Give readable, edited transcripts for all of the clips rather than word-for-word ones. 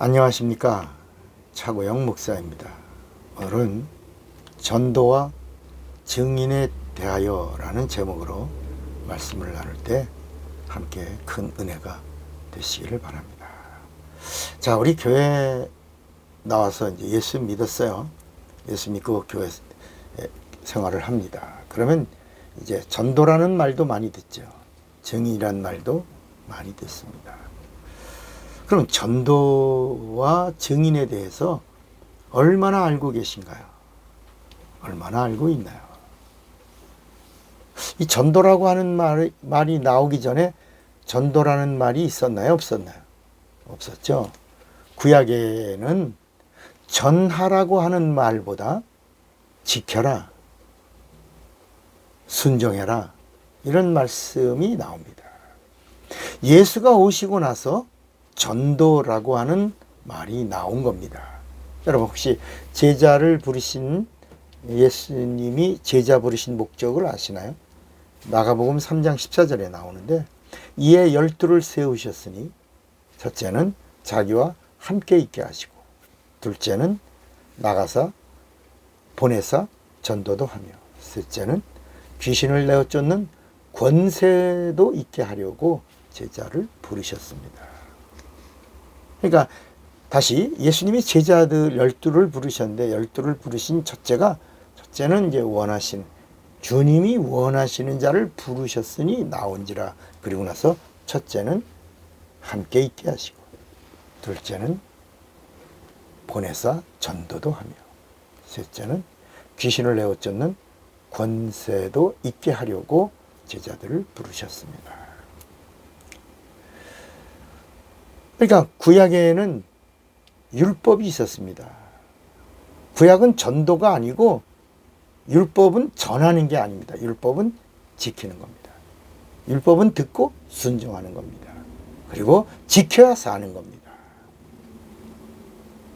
안녕하십니까. 차고영 목사입니다. 오늘은 전도와 증인에 대하여 라는 제목으로 말씀을 나눌 때 함께 큰 은혜가 되시기를 바랍니다. 자, 우리 교회 나와서 이제 예수 믿었어요. 예수 믿고 교회 생활을 합니다. 그러면 이제 전도라는 말도 많이 듣죠. 증인이라는 말도 많이 듣습니다. 그럼 전도와 증인에 대해서 얼마나 알고 계신가요? 얼마나 알고 있나요? 이 전도라고 하는 말이 나오기 전에 전도라는 말이 있었나요? 없었나요? 없었죠. 구약에는 전하라고 하는 말보다 지켜라, 순종해라 이런 말씀이 나옵니다. 예수가 오시고 나서 전도라고 하는 말이 나온 겁니다. 여러분 혹시 제자를 부르신 예수님이 제자 부르신 목적을 아시나요? 마가복음 3장 14절에 나오는데 이에 12를 세우셨으니 첫째는 자기와 함께 있게 하시고 둘째는 나가사 보내사 전도도 하며 셋째는 귀신을 내어 쫓는 권세도 있게 하려고 제자를 부르셨습니다. 그러니까 다시 예수님이 제자들 12를 부르셨는데 12를 부르신 첫째는 이제 주님이 원하시는 자를 부르셨으니 나온지라. 그리고 나서 첫째는 함께 있게 하시고 둘째는 보내사 전도도 하며 셋째는 귀신을 내어 쫓는 권세도 있게 하려고 제자들을 부르셨습니다. 그러니까 구약에는 율법이 있었습니다. 구약은 전도가 아니고 율법은 전하는 게 아닙니다. 율법은 지키는 겁니다. 율법은 듣고 순종하는 겁니다. 그리고 지켜야 사는 겁니다.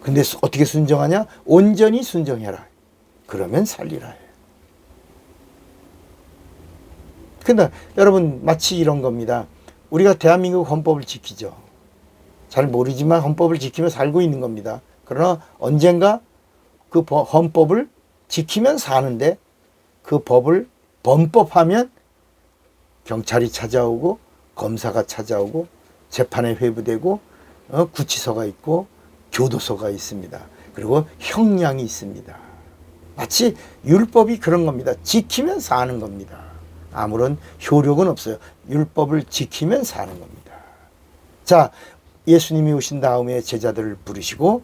근데 어떻게 순종하냐? 온전히 순종해라. 그러면 살리라 해요. 근데 여러분 마치 이런 겁니다. 우리가 대한민국 헌법을 지키죠. 잘 모르지만 헌법을 지키며 살고 있는 겁니다. 그러나 언젠가 그 헌법을 지키면 사는데 그 법을 범법하면 경찰이 찾아오고 검사가 찾아오고 재판에 회부되고 구치소가 있고 교도소가 있습니다. 그리고 형량이 있습니다. 마치 율법이 그런 겁니다. 지키면 사는 겁니다. 아무런 효력은 없어요. 율법을 지키면 사는 겁니다. 자, 예수님이 오신 다음에 제자들을 부르시고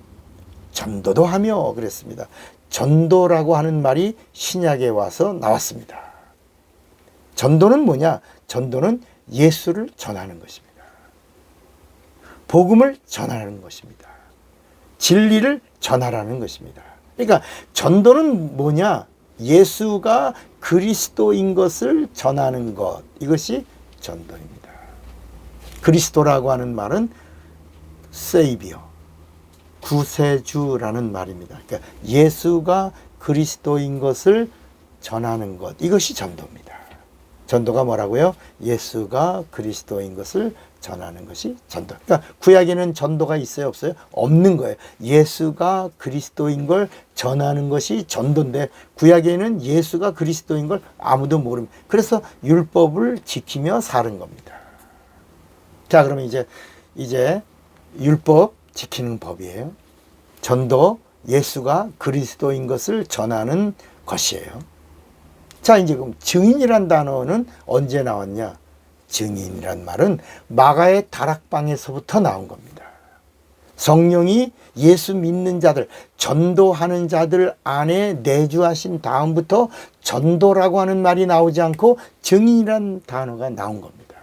전도도 하며 그랬습니다. 전도라고 하는 말이 신약에 와서 나왔습니다. 전도는 뭐냐? 전도는 예수를 전하는 것입니다. 복음을 전하는 것입니다. 진리를 전하라는 것입니다. 그러니까 전도는 뭐냐? 예수가 그리스도인 것을 전하는 것. 이것이 전도입니다. 그리스도라고 하는 말은 세이비어, 구세주라는 말입니다. 그러니까 예수가 그리스도인 것을 전하는 것. 이것이 전도입니다. 전도가 뭐라고요? 예수가 그리스도인 것을 전하는 것이 전도. 그러니까 구약에는 전도가 있어요? 없어요? 없는 거예요. 예수가 그리스도인 걸 전하는 것이 전도인데 구약에는 예수가 그리스도인 걸 아무도 모릅니다. 그래서 율법을 지키며 사는 겁니다. 자, 그러면 이제 율법 지키는 법이에요. 전도, 예수가 그리스도인 것을 전하는 것이에요. 자, 이제 그럼 증인이란 단어는 언제 나왔냐? 증인이란 말은 마가의 다락방에서부터 나온 겁니다. 성령이 예수 믿는 자들, 전도하는 자들 안에 내주하신 다음부터 전도라고 하는 말이 나오지 않고 증인이란 단어가 나온 겁니다.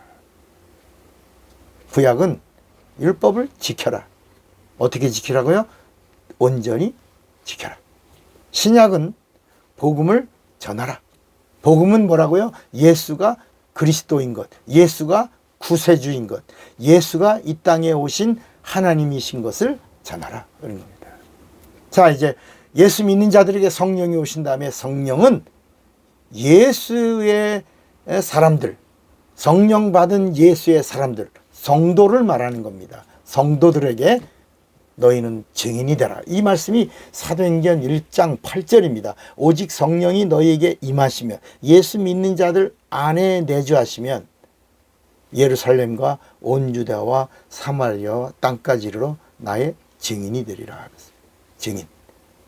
구약은 율법을 지켜라. 어떻게 지키라고요? 온전히 지켜라. 신약은 복음을 전하라. 복음은 뭐라고요? 예수가 그리스도인 것, 예수가 구세주인 것, 예수가 이 땅에 오신 하나님이신 것을 전하라. 그런 겁니다. 자, 이제 예수 믿는 자들에게 성령이 오신 다음에 성령은 예수의 사람들, 성령 받은 예수의 사람들, 성도를 말하는 겁니다. 성도들에게 너희는 증인이 되라. 이 말씀이 사도행전 1장 8절입니다. 오직 성령이 너희에게 임하시면, 예수 믿는 자들 안에 내주하시면 예루살렘과 온 유다와 사마리아와 땅까지 이르러 나의 증인이 되리라. 증인.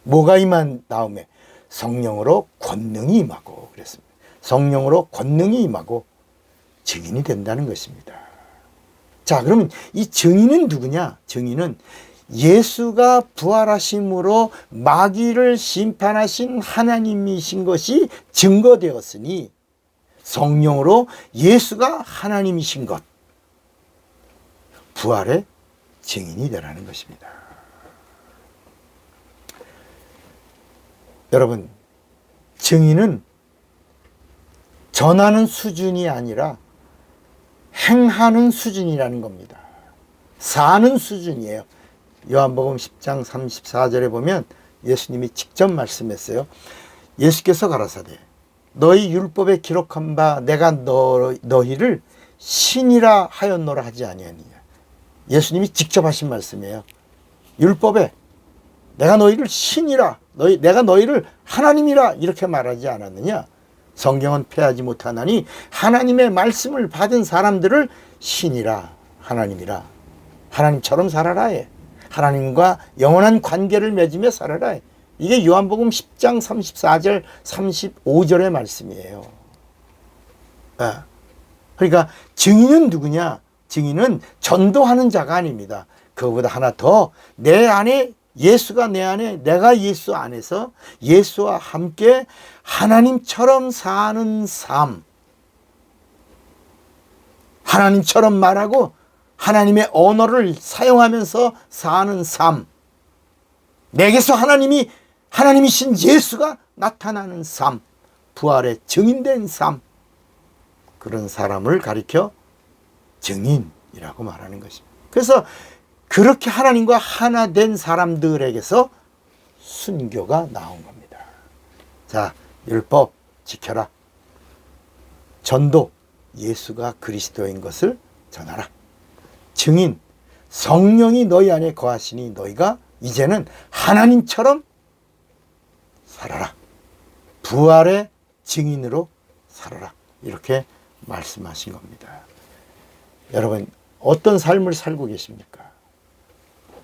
뭐가 임한 다음에 성령으로 권능이 임하고 그랬습니다. 성령으로 권능이 임하고 증인이 된다는 것입니다. 자, 그러면 이 증인은 누구냐? 증인은 예수가 부활하심으로 마귀를 심판하신 하나님이신 것이 증거되었으니 성령으로 예수가 하나님이신 것, 부활의 증인이 되라는 것입니다. 여러분, 증인은 전하는 수준이 아니라 행하는 수준이라는 겁니다. 사는 수준이에요. 요한복음 10장 34절에 보면 예수님이 직접 말씀했어요. 예수께서 가라사대 너희 율법에 기록한 바 내가 너희를 신이라 하였노라 하지 아니하느냐. 예수님이 직접 하신 말씀이에요. 율법에 내가 너희를 신이라, 내가 너희를 하나님이라 이렇게 말하지 않았느냐. 성경은 패하지 못하나니 하나님의 말씀을 받은 사람들을 신이라, 하나님이라, 하나님처럼 살아라 해. 하나님과 영원한 관계를 맺으며 살아라 해. 이게 요한복음 10장 34절 35절의 말씀이에요. 그러니까 증인은 누구냐? 증인은 전도하는 자가 아닙니다. 그거보다 하나 더, 내 안에 예수가 내 안에, 내가 예수 안에서 예수와 함께 하나님처럼 사는 삶, 하나님처럼 말하고 하나님의 언어를 사용하면서 사는 삶, 내게서 하나님이신 예수가 나타나는 삶, 부활의 증인된 삶, 그런 사람을 가리켜 증인이라고 말하는 것입니다. 그래서 그렇게 하나님과 하나 된 사람들에게서 순교가 나온 겁니다. 자, 율법 지켜라. 전도, 예수가 그리스도인 것을 전하라. 증인, 성령이 너희 안에 거하시니 너희가 이제는 하나님처럼 살아라. 부활의 증인으로 살아라. 이렇게 말씀하신 겁니다. 여러분, 어떤 삶을 살고 계십니까?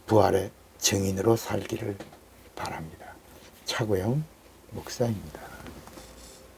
부활의 증인으로 살기를 바랍니다. 차고영 목사입니다.